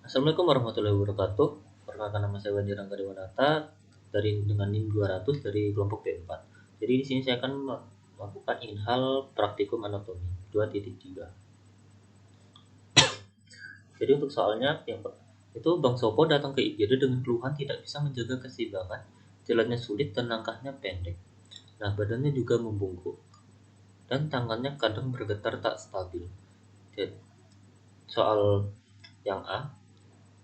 Assalamualaikum warahmatullahi wabarakatuh. Perkenalkan, nama saya Wandi Rangga Dewanata dengan NIM 200 dari kelompok B4. Jadi di sini saya akan melakukan hal praktikum anatomi 2.3. Jadi untuk soalnya yang itu Bang Sopo datang ke IGD dengan keluhan tidak bisa menjaga keseimbangan, jalannya sulit dan langkahnya pendek. Nah, badannya juga membungkuk dan tangannya kadang bergetar tak stabil. Jadi, soal yang A,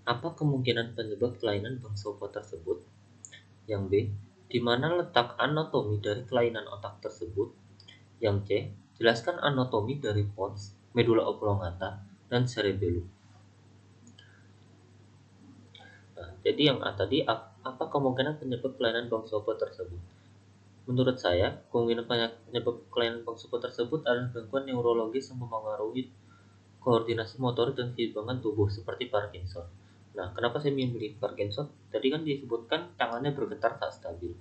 apa kemungkinan penyebab kelainan Bang Sopo tersebut? Yang B, di mana letak anatomi dari kelainan otak tersebut? Yang C, jelaskan anatomi dari pons, medula oblongata, dan cerebellum. Nah, jadi yang A tadi, apa kemungkinan penyebab kelainan Bang Sopo tersebut? Menurut saya, kemungkinan penyebab kelainan Bang Sopo tersebut adalah gangguan neurologis yang memengaruhi koordinasi motorik dan keseimbangan tubuh seperti Parkinson. Nah, kenapa saya memilih Parkinson? Tadi kan disebutkan tangannya bergetar tak stabil.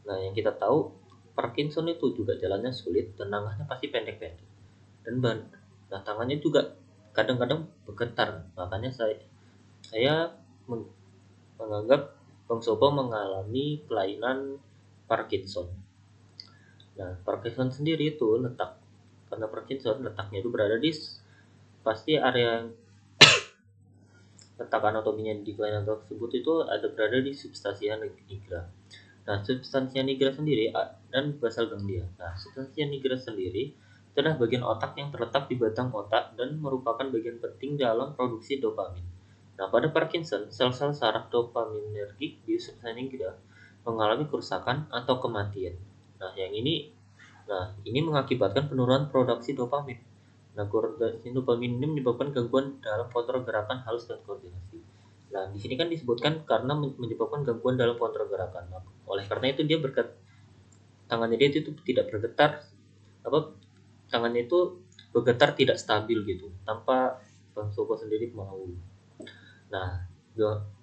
Nah, yang kita tahu Parkinson itu juga jalannya sulit dan langkahnya pasti pendek-pendek. Nah, tangannya juga kadang-kadang bergetar. Makanya saya menganggap Bang Sopo mengalami kelainan Parkinson. Nah, Parkinson sendiri itu karena Parkinson letaknya itu berada di pasti area letak anatominya di kelainan tersebut itu ada berada di substansia nigra. Nah, substansia nigra sendiri dan basal ganglia. Nah, substansia nigra sendiri adalah bagian otak yang terletak di batang otak dan merupakan bagian penting dalam produksi dopamin. Nah, pada Parkinson, sel-sel saraf dopaminergik di substansia nigra mengalami kerusakan atau kematian. Nah, ini mengakibatkan penurunan produksi dopamin. Nah, koordinasi dopamin ini menyebabkan gangguan dalam kontrol gerakan halus dan koordinasi. Nah, di sini kan disebutkan karena menyebabkan gangguan dalam kontrol gerakan. Nah, oleh karena itu tangannya dia itu tidak bergetar, tangannya itu bergetar tidak stabil gitu, tanpa Bang Sopo sendiri mau. Nah,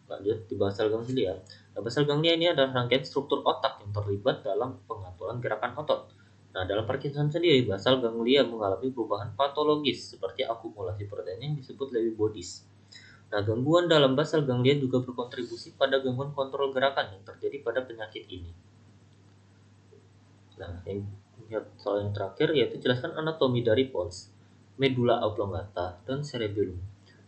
lanjut di basal ganglia. Nah, basal ganglia ini adalah rangkaian struktur otak yang terlibat dalam pengaturan gerakan otot. Nah, dalam Parkinson sendiri, basal ganglia mengalami perubahan patologis seperti akumulasi protein yang disebut Lewy bodies. Nah, gangguan dalam basal ganglia juga berkontribusi pada gangguan kontrol gerakan yang terjadi pada penyakit ini. Nah, soal yang terakhir yaitu jelaskan anatomi dari pons, medula oblongata, dan cerebellum.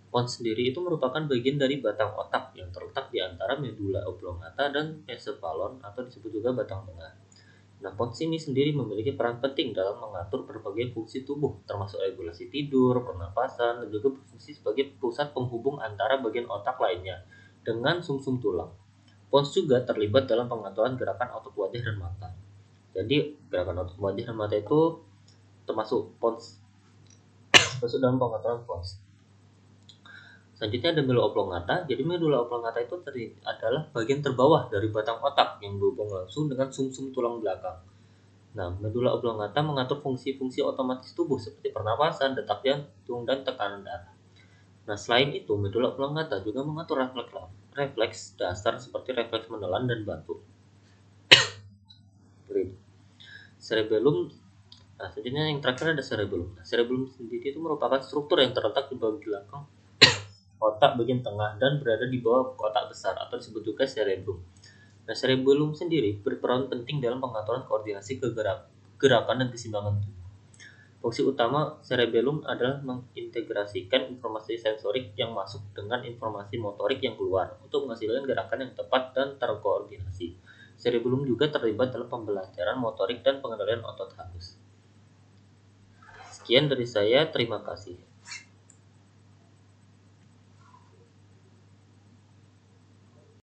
Pons sendiri itu merupakan bagian dari batang otak yang terletak di antara medula oblongata dan encephalon atau disebut juga batang tengah. Nah, pons ini sendiri memiliki peran penting dalam mengatur berbagai fungsi tubuh, termasuk regulasi tidur, pernapasan, dan juga berfungsi sebagai pusat penghubung antara bagian otak lainnya dengan sumsum tulang. Pons juga terlibat dalam pengaturan gerakan otot wajah dan mata. Jadi, gerakan otot wajah dan mata itu termasuk masuk dalam pengaturan pons. Selanjutnya ada medula oblongata. Jadi medula oblongata itu adalah bagian terbawah dari batang otak yang berhubung langsung dengan sumsum tulang belakang. Nah, medula oblongata mengatur fungsi-fungsi otomatis tubuh seperti pernapasan, detak jantung, dan tekanan darah. Nah, selain itu, medula oblongata juga mengatur refleks dasar seperti refleks menelan dan batuk. Cerebellum. Nah, selanjutnya yang terakhir ada cerebellum. Nah, cerebellum sendiri itu merupakan struktur yang terletak di bagian belakang otak bagian tengah dan berada di bawah otak besar atau disebut juga cerebrum. Nah, cerebellum sendiri berperan penting dalam pengaturan koordinasi gerakan dan keseimbangan tubuh. Fungsi utama cerebellum adalah mengintegrasikan informasi sensorik yang masuk dengan informasi motorik yang keluar untuk menghasilkan gerakan yang tepat dan terkoordinasi. Cerebellum juga terlibat dalam pembelajaran motorik dan pengendalian otot halus. Sekian dari saya, terima kasih.